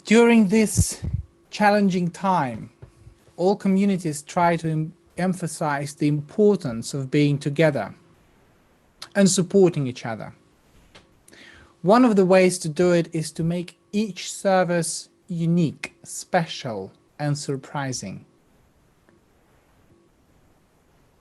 During this challenging time, all communities try to emphasize the importance of being together and supporting each other. One of the ways to do it is to make each service unique, special, and surprising.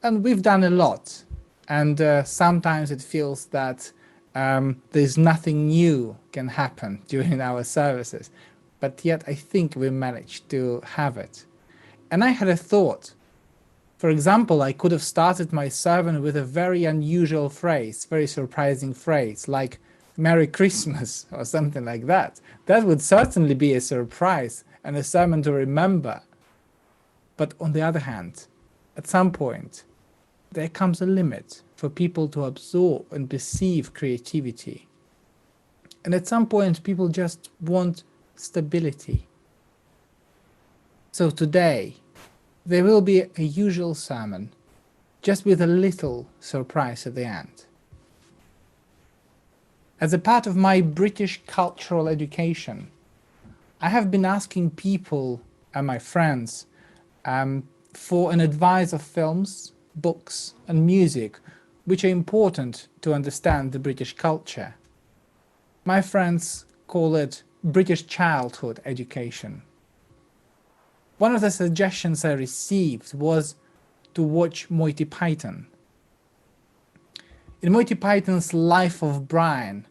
And we've done a lot, and sometimes it feels that there's nothing new can happen during our services, but yet I think we managed to have it. And I had a thought. For example, I could have started my sermon with a very unusual phrase, very surprising phrase, like Merry Christmas or something like that. That would certainly be a surprise and a sermon to remember. But on the other hand, at some point, there comes a limit for people to absorb and perceive creativity. And at some point, people just want stability. So today, there will be a usual sermon, just with a little surprise at the end. As a part of my British cultural education, I have been asking people and my friends for an advice of films, books and music which are important to understand the British culture. My friends call it British childhood education. One of the suggestions I received was to watch Monty Python. In Monty Python's Life of Brian,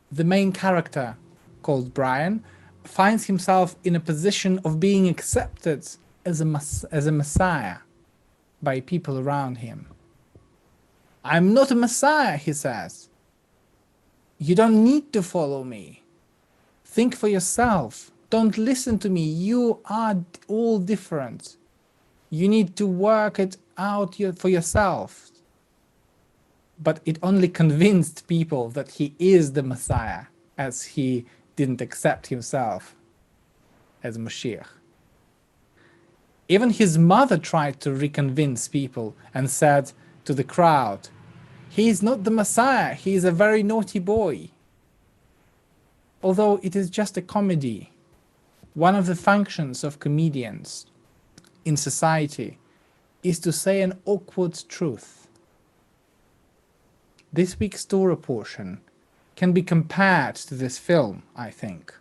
the main character, called Brian, finds himself in a position of being accepted as a messiah by people around him. "I'm not a messiah," he says. "You don't need to follow me. Think for yourself. Don't listen to me. You are all different. You need to work it out for yourself." But it only convinced people that he is the Messiah, as he didn't accept himself as Mashiach. Even his mother tried to reconvince people and said to the crowd, "He is not the Messiah, he is a very naughty boy." Although it is just a comedy, one of the functions of comedians in society is to say an awkward truth. This week's Torah portion can be compared to this film, I think.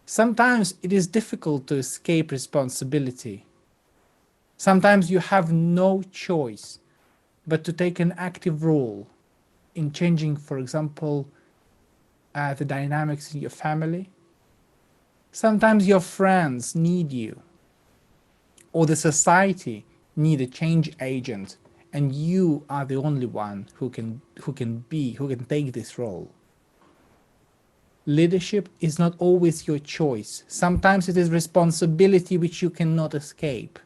Sometimes it is difficult to escape responsibility. Sometimes you have no choice but to take an active role in changing, for example, the dynamics in your family. Sometimes your friends need you, or the society need a change agent, and you are the only one who can take this role. Leadership is not always your choice. Sometimes it is responsibility which you cannot escape.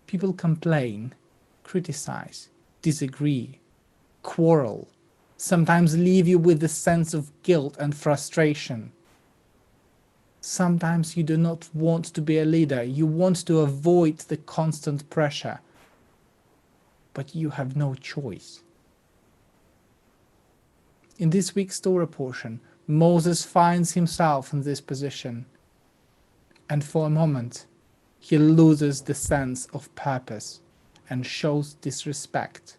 People complain, criticize, disagree, quarrel, sometimes leave you with a sense of guilt and frustration. Sometimes you do not want to be a leader. You want to avoid the constant pressure, but you have no choice. In this week's Torah portion, Moses finds himself in this position, and for a moment he loses the sense of purpose and shows disrespect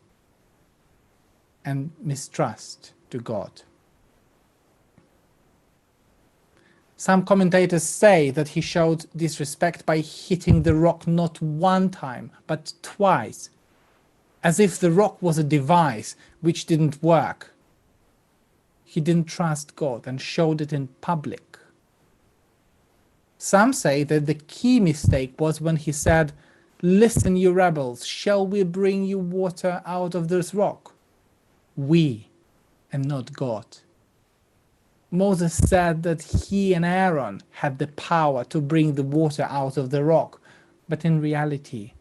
and mistrust to God. Some commentators say that he showed disrespect by hitting the rock not one time, but twice, as if the rock was a device which didn't work. He didn't trust God and showed it in public. Some say that the key mistake was when he said, "Listen, you rebels, shall we bring you water out of this rock?" We, and not God. Moses said that he and Aaron had the power to bring the water out of the rock, but in reality,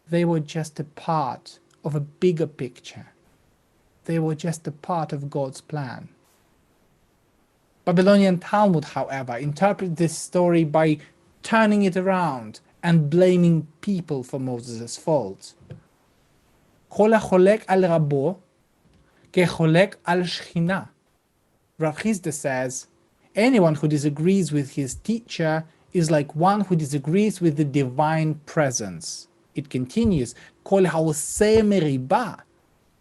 they were just a part of a bigger picture. They were just a part of God's plan. Babylonian Talmud, however, interprets this story by turning it around and blaming people for Moses' faults. Kol hacholek al rabo kecholek al shechina. Rav Chisda says, Anyone who disagrees with his teacher is like one who disagrees with the divine presence. It continues, Kol ha'oseh meriba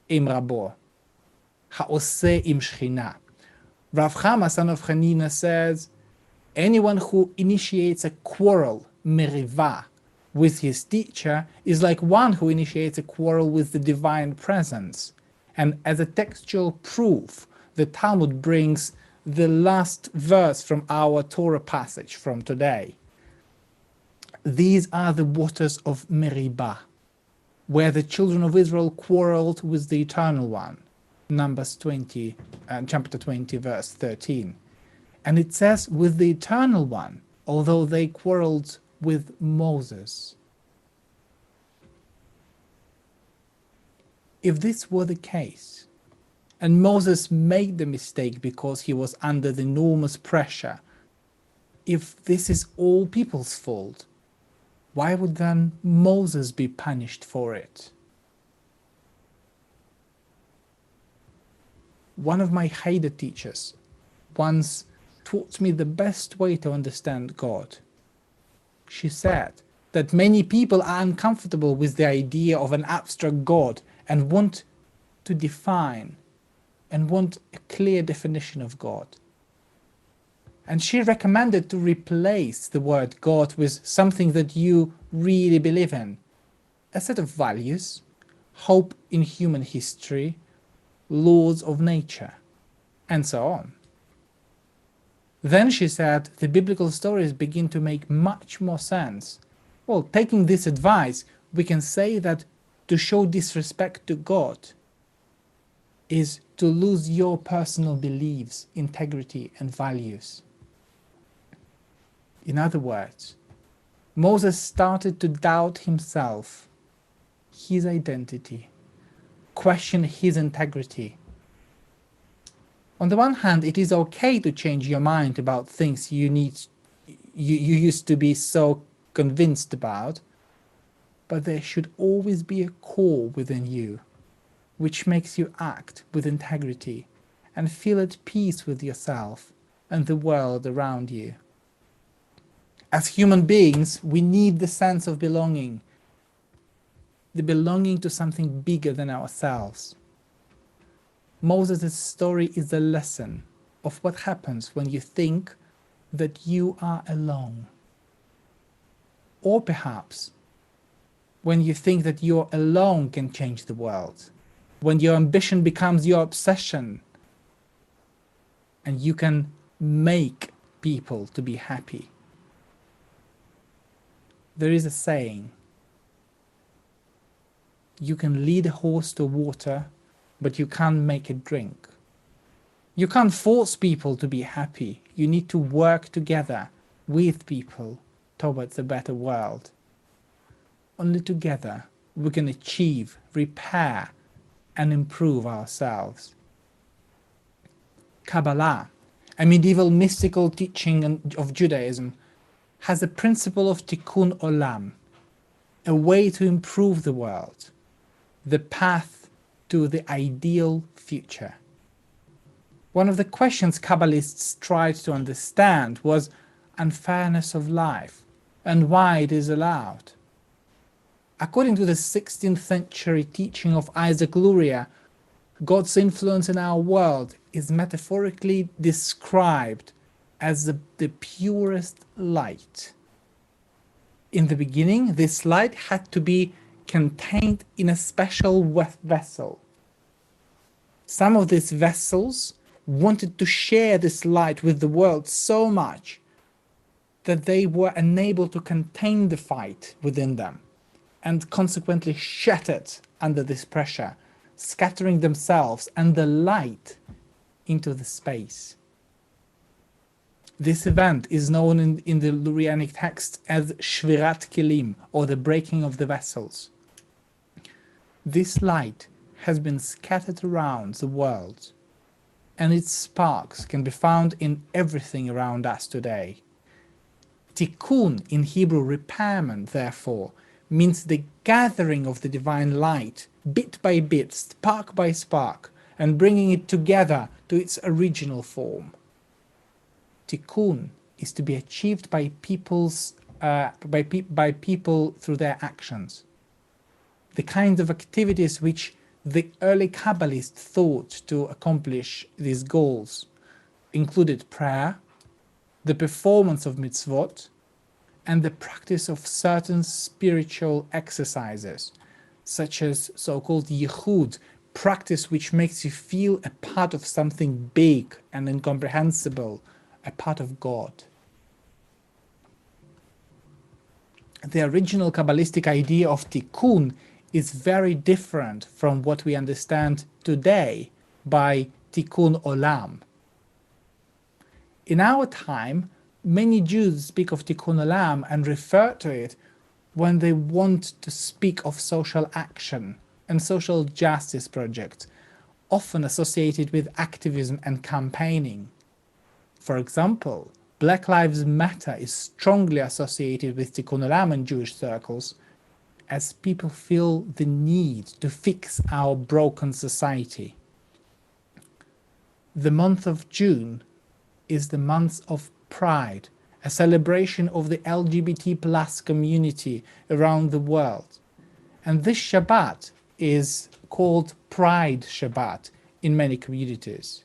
im rabo, ha'oseh im shchina. Rav Chama, son of Hanina, says, anyone who initiates a quarrel, meriva, with his teacher is like one who initiates a quarrel with the divine presence. And as a textual proof, the Talmud brings the last verse from our Torah passage from today. These are the waters of Meribah, where the children of Israel quarreled with the Eternal One. Numbers 20, chapter 20, verse 13. And it says, with the Eternal One, although they quarreled with Moses. If this were the case, and Moses made the mistake because he was under the enormous pressure, if this is all people's fault, why would then Moses be punished for it? One of my Haida teachers once taught me the best way to understand God. She said that many people are uncomfortable with the idea of an abstract God and want to define and want a clear definition of God. And she recommended to replace the word God with something that you really believe in. A set of values, hope in human history, laws of nature, and so on. Then she said the biblical stories begin to make much more sense. Well, taking this advice, we can say that to show disrespect to God is to lose your personal beliefs, integrity, and values. In other words, Moses started to doubt himself, his identity, question his integrity. On the one hand, it is okay to change your mind about things you used to be so convinced about, but there should always be a core within you which makes you act with integrity and feel at peace with yourself and the world around you. As human beings, we need the sense of belonging, the belonging to something bigger than ourselves. Moses' story is a lesson of what happens when you think that you are alone. Or perhaps when you think that you alone can change the world, when your ambition becomes your obsession and you can make people to be happy. There is a saying, you can lead a horse to water, but you can't make it drink. You can't force people to be happy. You need to work together with people towards a better world. Only together we can achieve, repair, and improve ourselves. Kabbalah, a medieval mystical teaching of Judaism, has a principle of tikkun olam, a way to improve the world, the path to the ideal future. One of the questions Kabbalists tried to understand was unfairness of life and why it is allowed. According to the 16th century teaching of Isaac Luria, God's influence in our world is metaphorically described as the purest light. In the beginning, this light had to be contained in a special vessel. Some of these vessels wanted to share this light with the world so much that they were unable to contain the fight within them and consequently shattered under this pressure, scattering themselves and the light into the space. This event is known in the Lurianic text as Shvirat Kelim, or the breaking of the vessels. This light has been scattered around the world, and its sparks can be found in everything around us today. Tikkun, in Hebrew repairment, therefore, means the gathering of the divine light, bit by bit, spark by spark, and bringing it together to its original form. Tikkun is to be achieved by people's by people through their actions. The kinds of activities which the early Kabbalists thought to accomplish these goals included prayer, the performance of mitzvot, and the practice of certain spiritual exercises, such as so-called yichud, practice which makes you feel a part of something big and incomprehensible, a part of God. The original Kabbalistic idea of tikkun is very different from what we understand today by tikkun olam. In our time, many Jews speak of tikkun olam and refer to it when they want to speak of social action and social justice projects, often associated with activism and campaigning. For example, Black Lives Matter is strongly associated with tikkun olam in Jewish circles, as people feel the need to fix our broken society. The month of June is the month of Pride, a celebration of the LGBT plus community around the world. And this Shabbat is called Pride Shabbat in many communities.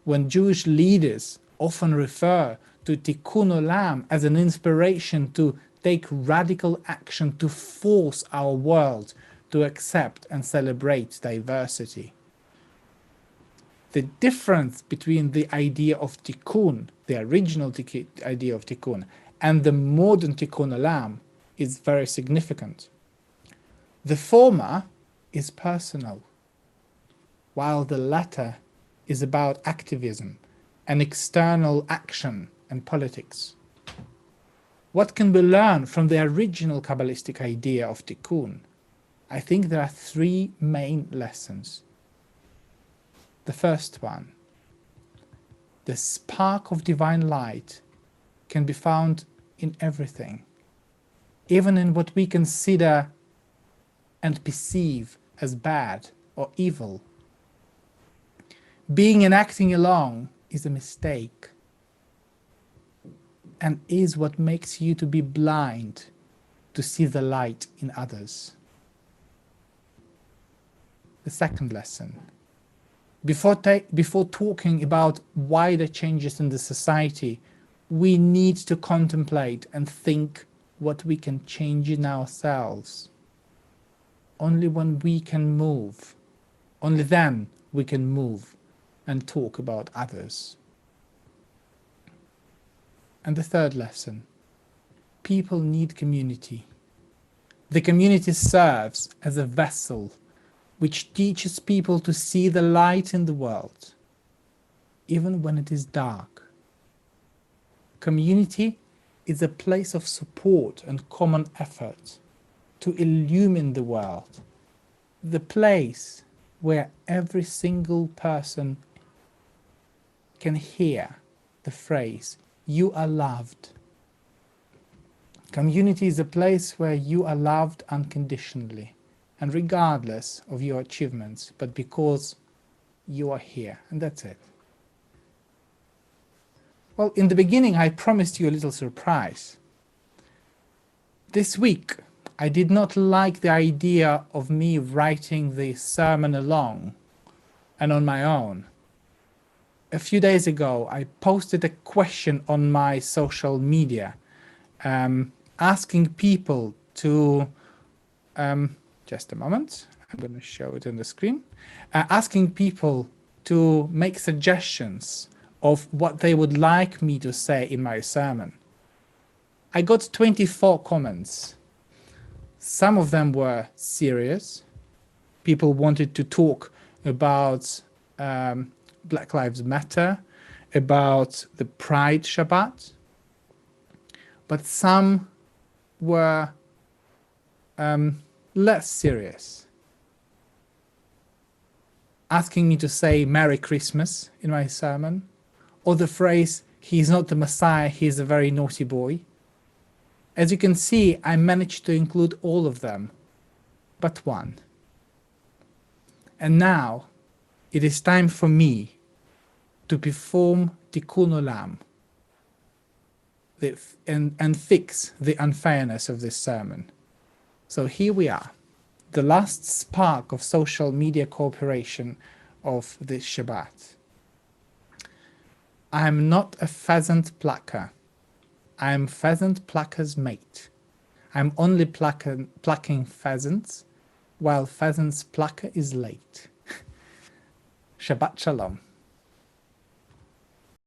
When Jewish leaders often refer to Tikkun Olam as an inspiration to take radical action to force our world to accept and celebrate diversity. The difference between the idea of Tikkun, the original idea of Tikkun, and the modern Tikkun Olam is very significant. The former is personal, while the latter is about activism and external action and politics. What can we learn from the original Kabbalistic idea of Tikkun? I think there are three main lessons. The first one, the spark of divine light can be found in everything, even in what we consider and perceive as bad or evil. Being and acting along is a mistake, and is what makes you to be blind to see the light in others. The second lesson, before talking about wider changes in the society, we need to contemplate and think what we can change in ourselves. Only when we can move, only then we can move and talk about others. And the third lesson, people need community. The community serves as a vessel which teaches people to see the light in the world, even when it is dark. Community is a place of support and common effort to illumine the world, the place where every single person can hear the phrase, "You are loved." Community is a place where you are loved unconditionally and regardless of your achievements, but because you are here, and that's it. Well, in the beginning, I promised you a little surprise. This week, I did not like the idea of me writing the sermon along and on my own. A few days ago, I posted a question on my social media, asking people to, just a moment, I'm going to show it on the screen, asking people to make suggestions of what they would like me to say in my sermon. I got 24 comments. Some of them were serious. People wanted to talk about Black Lives Matter, about the Pride Shabbat, but some were less serious, asking me to say Merry Christmas in my sermon, or the phrase, "He's not the Messiah, he's a very naughty boy." As you can see, I managed to include all of them, but one. And now, it is time for me to perform Tikkun Olam, and fix the unfairness of this sermon. So here we are, the last spark of social media cooperation of this Shabbat. I am not a pheasant plucker. I am pheasant plucker's mate. I am only plucking pheasants, while pheasant's plucker is late. Shabbat Shalom.